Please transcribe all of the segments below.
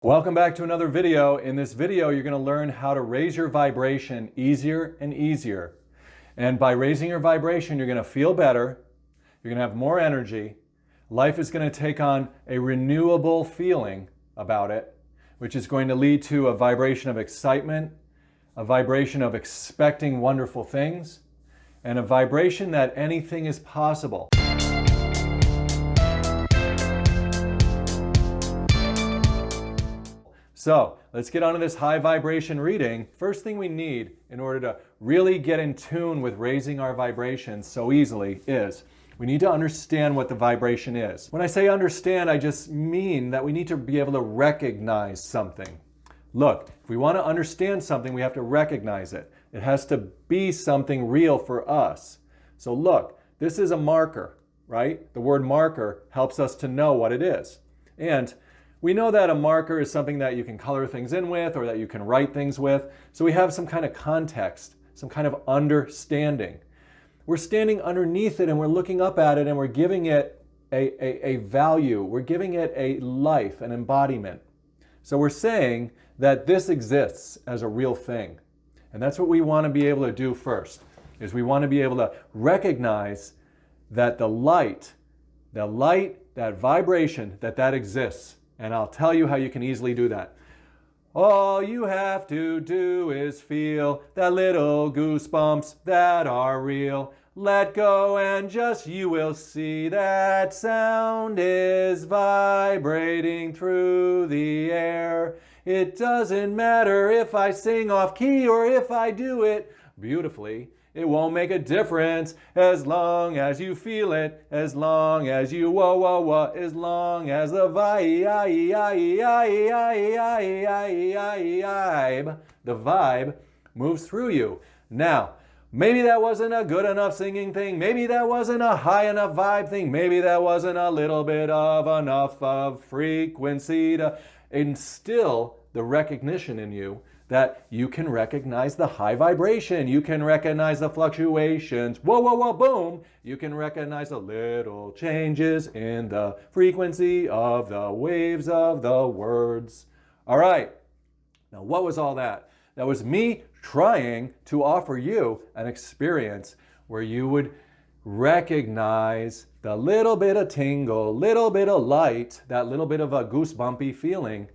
Welcome back to another video. In this video, you're going to learn how to raise your vibration easier and easier. And by raising your vibration, you're going to feel better, you're going to have more energy, life is going to take on a renewable feeling about it, which is going to lead to a vibration of excitement, a vibration of expecting wonderful things, and a vibration that anything is possible. So let's get on to this high vibration reading. First thing we need in order to really get in tune with raising our vibrations so easily is we need to understand what the vibration is. When I say understand, I just mean that we need to be able to recognize something. Look, if we want to understand something, we have to recognize it. It has to be something real for us. So look, this is a marker, right? The word marker helps us to know what it is. And we know that a marker is something that you can color things in with or that you can write things with. So we have some kind of context, some kind of understanding. We're standing underneath it and we're looking up at it and we're giving it a value. We're giving it a life, an embodiment. So we're saying that this exists as a real thing. And that's what we want to be able to do first, is we want to be able to recognize that the light, that vibration, that exists. And I'll tell you how you can easily do that. All you have to do is feel that little goosebumps that are real. Let go and just you will see that sound is vibrating through the air. It doesn't matter if I sing off key or if I do it beautifully. It won't make a difference as long as you feel it, as long as you whoa, as long as the vibe moves through you. Now, maybe that wasn't a good enough singing thing, maybe that wasn't a high enough vibe thing, maybe that wasn't a little bit of enough of frequency to instill the recognition in you that you can recognize the high vibration, you can recognize the fluctuations, whoa, boom. You can recognize the little changes in the frequency of the waves of the words. All right, now what was all that? That was me trying to offer you an experience where you would recognize the little bit of tingle, little bit of light, that little bit of a goosebumpy feeling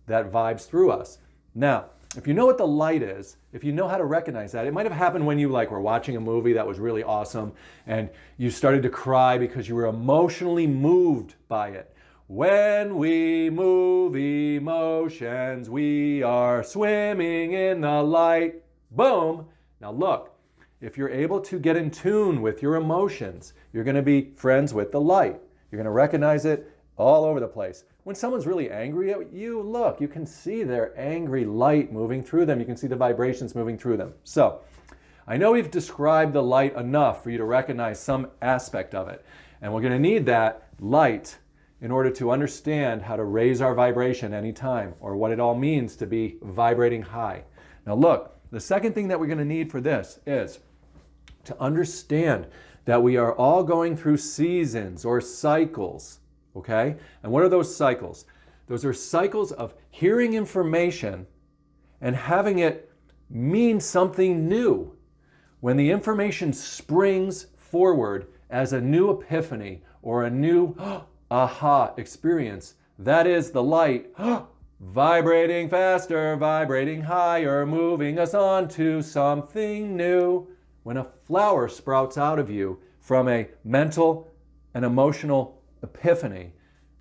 that vibes through us. Now, if you know what the light is, if you know how to recognize that, it might have happened when you were watching a movie that was really awesome and you started to cry because you were emotionally moved by it. When we move emotions, we are swimming in the light. Boom! Now look, if you're able to get in tune with your emotions, you're going to be friends with the light. You're going to recognize it all over the place. When someone's really angry at you, look, you can see their angry light moving through them. You can see the vibrations moving through them. So, I know we've described the light enough for you to recognize some aspect of it. And we're going to need that light in order to understand how to raise our vibration anytime, or what it all means to be vibrating high. Now look, the second thing that we're going to need for this is to understand that we are all going through seasons or cycles. Okay? And what are those cycles? Those are cycles of hearing information and having it mean something new. When the information springs forward as a new epiphany or a new aha experience, that is the light vibrating faster, vibrating higher, moving us on to something new. When a flower sprouts out of you from a mental and emotional epiphany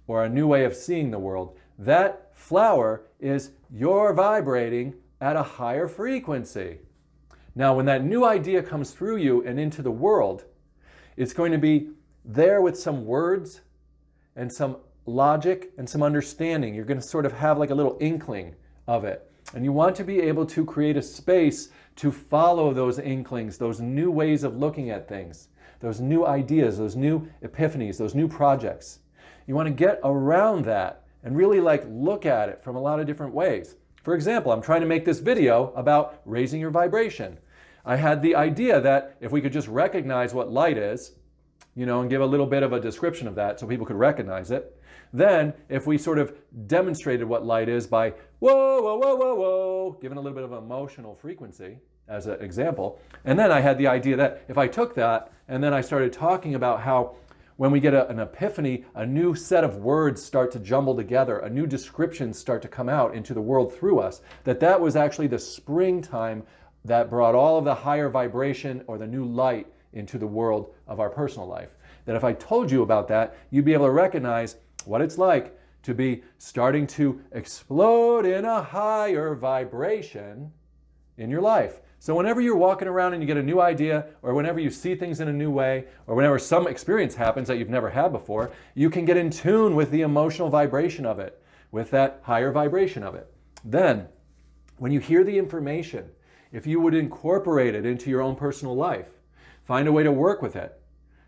or a new way of seeing the world, that flower is you're vibrating at a higher frequency. Now, when that new idea comes through you and into the world, it's going to be there with some words and some logic and some understanding. You're going to sort of have like a little inkling of it. And you want to be able to create a space to follow those inklings, those new ways of looking at things, those new ideas, those new epiphanies, those new projects. You want to get around that and really look at it from a lot of different ways. For example, I'm trying to make this video about raising your vibration. I had the idea that if we could just recognize what light is, and give a little bit of a description of that so people could recognize it, Then, if we sort of demonstrated what light is by whoa, whoa, whoa, whoa, whoa, giving a little bit of emotional frequency as an example, and then I had the idea that if I took that and then I started talking about how when we get an epiphany, a new set of words start to jumble together, a new descriptions start to come out into the world through us, that was actually the springtime that brought all of the higher vibration or the new light into the world of our personal life. That if I told you about that, you'd be able to recognize what it's like to be starting to explode in a higher vibration in your life. So whenever you're walking around and you get a new idea, or whenever you see things in a new way, or whenever some experience happens that you've never had before, you can get in tune with the emotional vibration of it, with that higher vibration of it. Then, when you hear the information, if you would incorporate it into your own personal life, find a way to work with it,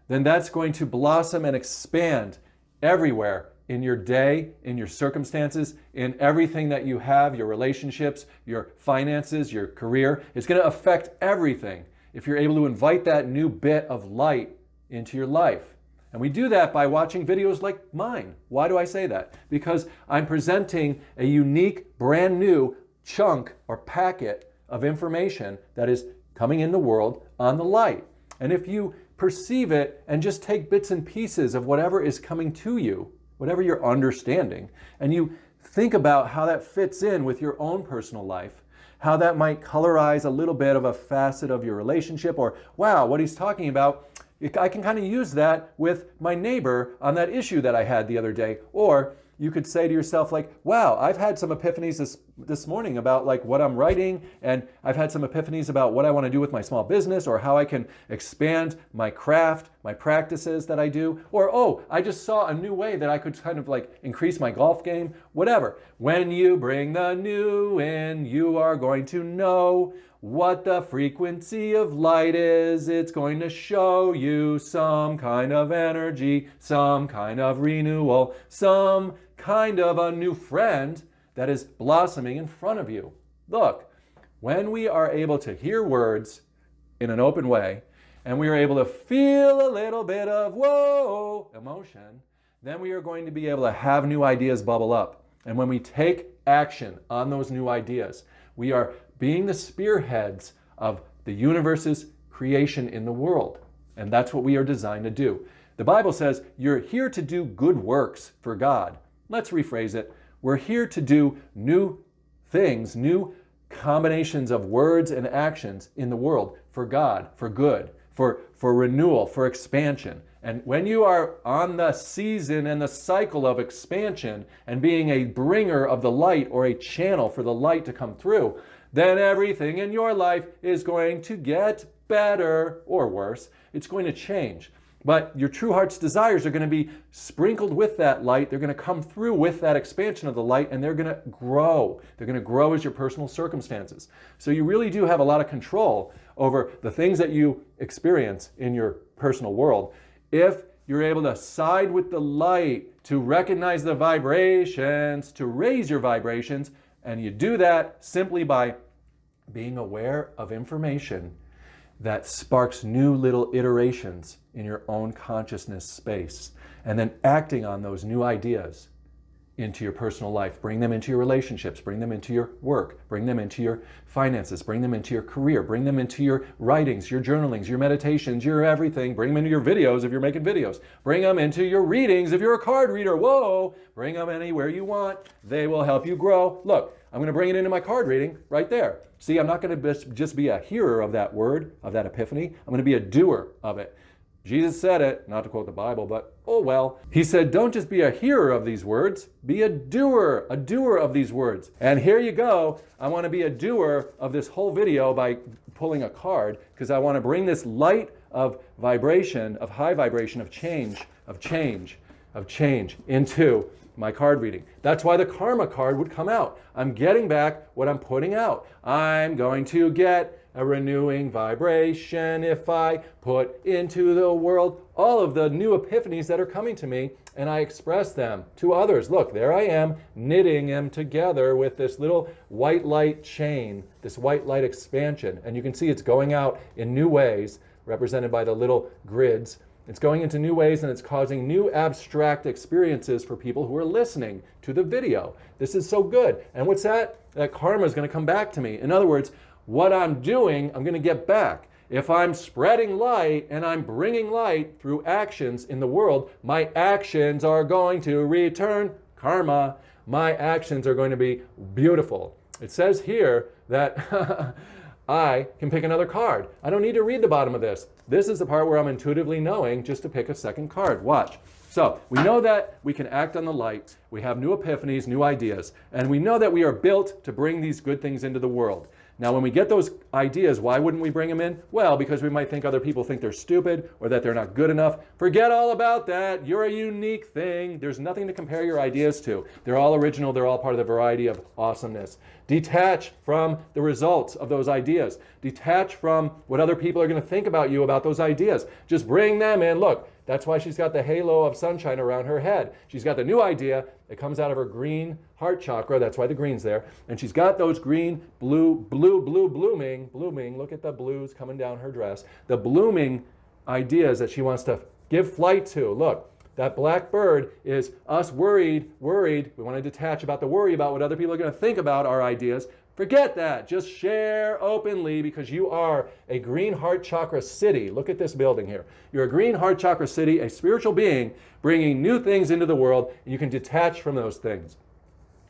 then that's going to blossom and expand everywhere in your day, in your circumstances, in everything that you have, your relationships, your finances, your career. It's going to affect everything if you're able to invite that new bit of light into your life. And we do that by watching videos like mine. Why do I say that? Because I'm presenting a unique, brand new chunk or packet of information that is coming in the world on the light. And if you perceive it and just take bits and pieces of whatever is coming to you, whatever you're understanding, and you think about how that fits in with your own personal life, how that might colorize a little bit of a facet of your relationship, or wow, what he's talking about, I can kind of use that with my neighbor on that issue that I had the other day. Or you could say to yourself like, wow, I've had some epiphanies this morning about like what I'm writing, and I've had some epiphanies about what I want to do with my small business, or how I can expand my craft, my practices that I do, or oh, I just saw a new way that I could kind of like increase my golf game, whatever. When you bring the new in, you are going to know what the frequency of light is. It's going to show you some kind of energy, some kind of renewal, some kind of a new friend that is blossoming in front of you. Look, when we are able to hear words in an open way, and we are able to feel a little bit of whoa emotion, then we are going to be able to have new ideas bubble up. And when we take action on those new ideas, we are being the spearheads of the universe's creation in the world. And that's what we are designed to do. The Bible says you're here to do good works for God. Let's rephrase it. We're here to do new things, new combinations of words and actions in the world for God, for good, for renewal, for expansion. And when you are on the season and the cycle of expansion and being a bringer of the light, or a channel for the light to come through, then everything in your life is going to get better or worse. It's going to change. But your true heart's desires are going to be sprinkled with that light. They're going to come through with that expansion of the light, and they're going to grow. They're going to grow as your personal circumstances. So you really do have a lot of control over the things that you experience in your personal world if you're able to side with the light, to recognize the vibrations, to raise your vibrations. And you do that simply by being aware of information that sparks new little iterations in your own consciousness space, and then acting on those new ideas into your personal life. Bring them into your relationships, bring them into your work, bring them into your finances, bring them into your career, bring them into your writings, your journalings, your meditations, your everything. Bring them into your videos if you're making videos. Bring them into your readings if you're a card reader. Whoa! Bring them anywhere you want. They will help you grow. Look, I'm going to bring it into my card reading right there. See, I'm not going to just be a hearer of that word, of that epiphany. I'm going to be a doer of it. Jesus said it, not to quote the Bible, but oh well. He said, don't just be a hearer of these words, be a doer of these words. And here you go. I want to be a doer of this whole video by pulling a card, because I want to bring this light of vibration, of high vibration, of change into my card reading. That's why the karma card would come out. I'm getting back what I'm putting out. I'm going to get a renewing vibration if I put into the world all of the new epiphanies that are coming to me, and I express them to others. Look, there I am, knitting them together with this little white light chain, this white light expansion. And you can see it's going out in new ways, represented by the little grids. It's going into new ways, and it's causing new abstract experiences for people who are listening to the video. This is so good. And what's that? That karma is going to come back to me. In other words, what I'm doing, I'm going to get back. If I'm spreading light and I'm bringing light through actions in the world, my actions are going to return karma. My actions are going to be beautiful. It says here that I can pick another card. I don't need to read the bottom of this. This is the part where I'm intuitively knowing just to pick a second card. Watch. So we know that we can act on the light. We have new epiphanies, new ideas, and we know that we are built to bring these good things into the world. Now, when we get those ideas, why wouldn't we bring them in? Well, because we might think other people think they're stupid or that they're not good enough. Forget all about that. You're a unique thing. There's nothing to compare your ideas to. They're all original. They're all part of the variety of awesomeness. Detach from the results of those ideas. Detach from what other people are going to think about you about those ideas. Just bring them in. Look, that's why she's got the halo of sunshine around her head. She's got the new idea. It comes out of her green heart chakra. That's why the green's there. And she's got those green, blooming. Look at the blues coming down her dress. The blooming ideas that she wants to give flight to. Look, that black bird is us worried. We want to detach about the worry about what other people are going to think about our ideas. Forget that. Just share openly because you are a green heart chakra city. Look at this building here. You're a green heart chakra city, a spiritual being bringing new things into the world, and you can detach from those things.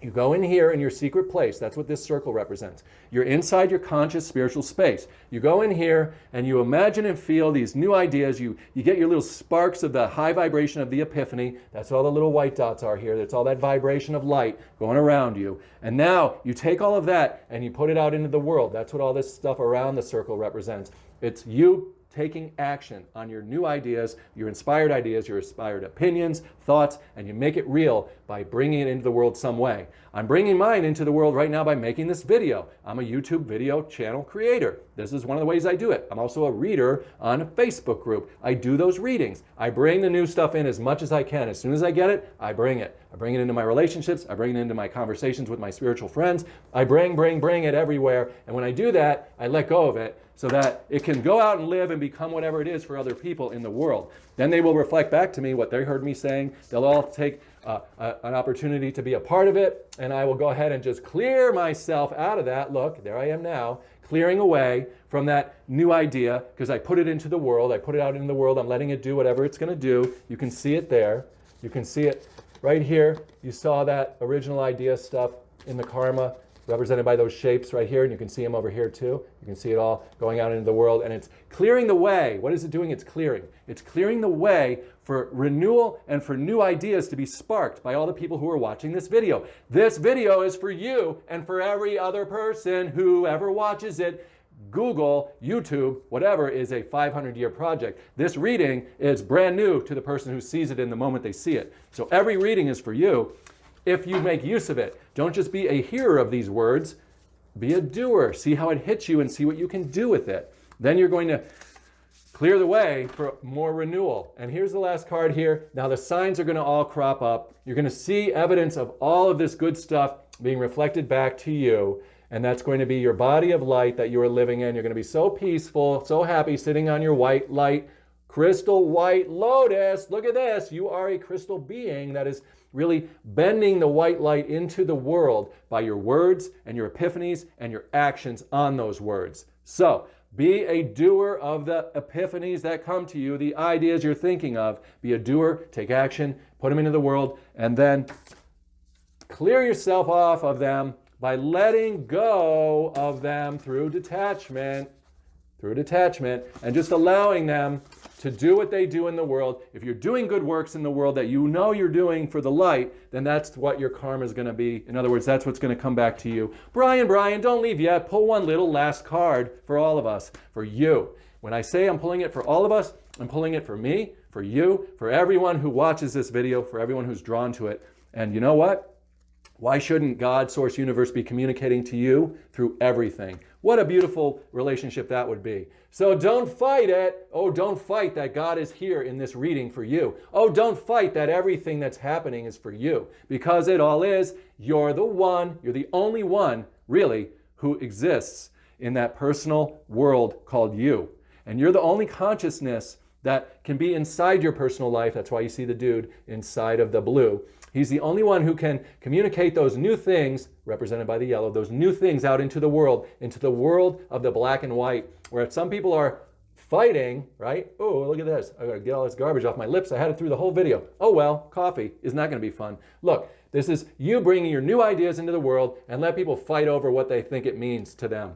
You go in here in your secret place. That's what this circle represents. You're inside your conscious spiritual space. You go in here and you imagine and feel these new ideas. You get your little sparks of the high vibration of the epiphany. That's what all the little white dots are here. That's all that vibration of light going around you. And now you take all of that and you put it out into the world. That's what all this stuff around the circle represents. It's you taking action on your new ideas, your inspired opinions, thoughts, and you make it real by bringing it into the world some way. I'm bringing mine into the world right now by making this video. I'm a YouTube video channel creator. This is one of the ways I do it. I'm also a reader on a Facebook group. I do those readings. I bring the new stuff in as much as I can. As soon as I get it, I bring it. I bring it into my relationships. I bring it into my conversations with my spiritual friends. I bring it everywhere. And when I do that, I let go of it so that it can go out and live and become whatever it is for other people in the world. Then they will reflect back to me what they heard me saying. They'll all take an opportunity to be a part of it, and I will go ahead and just clear myself out of that. Look, there I am now, clearing away from that new idea because I put it into the world. I put it out into the world. I'm letting it do whatever it's going to do. You can see it there. You can see it right here. You saw that original idea stuff in the karma represented by those shapes right here, and you can see them over here too. You can see it all going out into the world, and it's clearing the way. What is it doing? It's clearing. It's clearing the way for renewal and for new ideas to be sparked by all the people who are watching this video. This video is for you and for every other person who ever watches it. Google, YouTube, whatever is a 500-year project. This reading is brand new to the person who sees it in the moment they see it. So every reading is for you if you make use of it. Don't just be a hearer of these words, be a doer. See how it hits you and see what you can do with it. Then you're going to clear the way for more renewal. And here's the last card here. Now the signs are going to all crop up. You're going to see evidence of all of this good stuff being reflected back to you. And that's going to be your body of light that you are living in. You're going to be so peaceful, so happy, sitting on your white light, crystal white lotus. Look at this. You are a crystal being that is really bending the white light into the world by your words and your epiphanies and your actions on those words. So be a doer of the epiphanies that come to you, the ideas you're thinking of. Be a doer, take action, put them into the world, and then clear yourself off of them by letting go of them through detachment, and just allowing them to do what they do in the world. If you're doing good works in the world that you know you're doing for the light, then that's what your karma is going to be. In other words, that's what's going to come back to you. Brian, don't leave yet. Pull one little last card for all of us, for you. When I say I'm pulling it for all of us, I'm pulling it for me, for you, for everyone who watches this video, for everyone who's drawn to it. And you know what? Why shouldn't God, Source, Universe be communicating to you through everything? What a beautiful relationship that would be. So don't fight it. Oh, don't fight that God is here in this reading for you. Oh, don't fight that everything that's happening is for you. Because it all is. You're the one, you're the only one, really, who exists in that personal world called you. And you're the only consciousness that can be inside your personal life. That's why you see the dude inside of the blue. He's the only one who can communicate those new things, represented by the yellow, those new things out into the world of the black and white, where some people are fighting, right? Oh, look at this. I gotta get all this garbage off my lips. I had it through the whole video. Oh well, coffee is not gonna be fun. Look, this is you bringing your new ideas into the world and let people fight over what they think it means to them.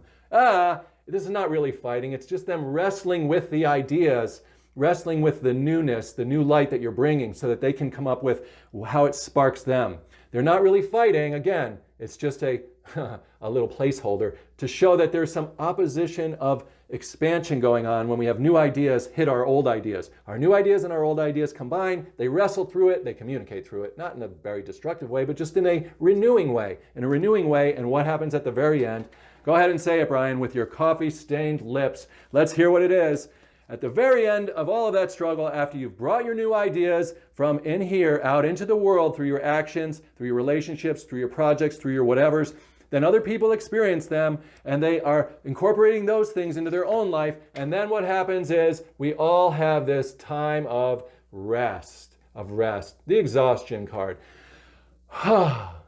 This is not really fighting. It's just them wrestling with the ideas, wrestling with the newness, the new light that you're bringing so that they can come up with how it sparks them. They're not really fighting. Again, it's just a little placeholder to show that there's some opposition of expansion going on when we have new ideas hit our old ideas. Our new ideas and our old ideas combine, they wrestle through it, they communicate through it, not in a very destructive way, but just in a renewing way. And what happens at the very end? Go ahead and say it, Brian, with your coffee-stained lips. Let's hear what it is. At the very end of all of that struggle, after you've brought your new ideas from in here out into the world through your actions, through your relationships, through your projects, through your whatevers, then other people experience them and they are incorporating those things into their own life. And then what happens is we all have this time of rest, the exhaustion card.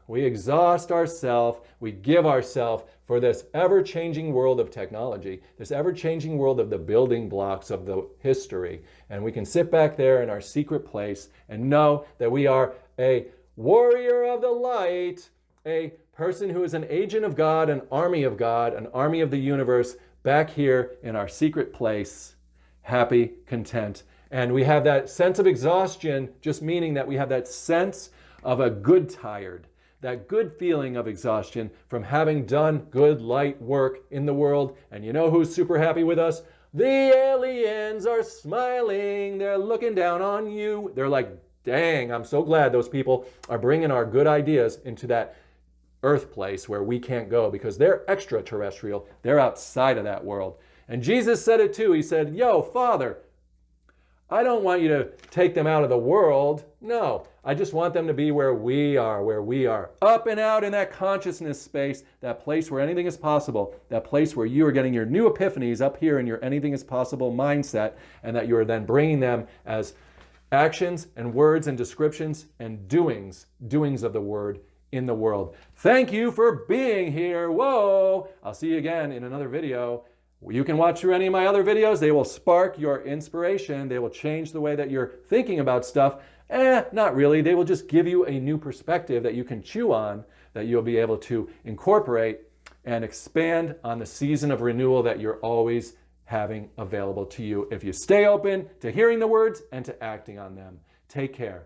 We exhaust ourselves, we give ourselves for this ever-changing world of technology, this ever-changing world of the building blocks of the history. And we can sit back there in our secret place and know that we are a warrior of the light, a person who is an agent of God, an army of God, an army of the universe, back here in our secret place, happy, content. And we have that sense of exhaustion, just meaning that we have that sense of a good tired, that good feeling of exhaustion from having done good light work in the world. And you know who's super happy with us? The aliens are smiling. They're looking down on you. They're like, dang, I'm so glad those people are bringing our good ideas into that earth place where we can't go because they're extraterrestrial. They're outside of that world. And Jesus said it too. He said, yo, Father, I don't want you to take them out of the world. No, I just want them to be where we are. Up and out in that consciousness space, that place where anything is possible, that place where you are getting your new epiphanies up here in your anything is possible mindset, and that you are then bringing them as actions and words and descriptions and doings of the word in the world. Thank you for being here. Whoa! I'll see you again in another video. You can watch through any of my other videos. They will spark your inspiration. They will change the way that you're thinking about stuff. Not really. They will just give you a new perspective that you can chew on, that you'll be able to incorporate and expand on the season of renewal that you're always having available to you if you stay open to hearing the words and to acting on them. Take care.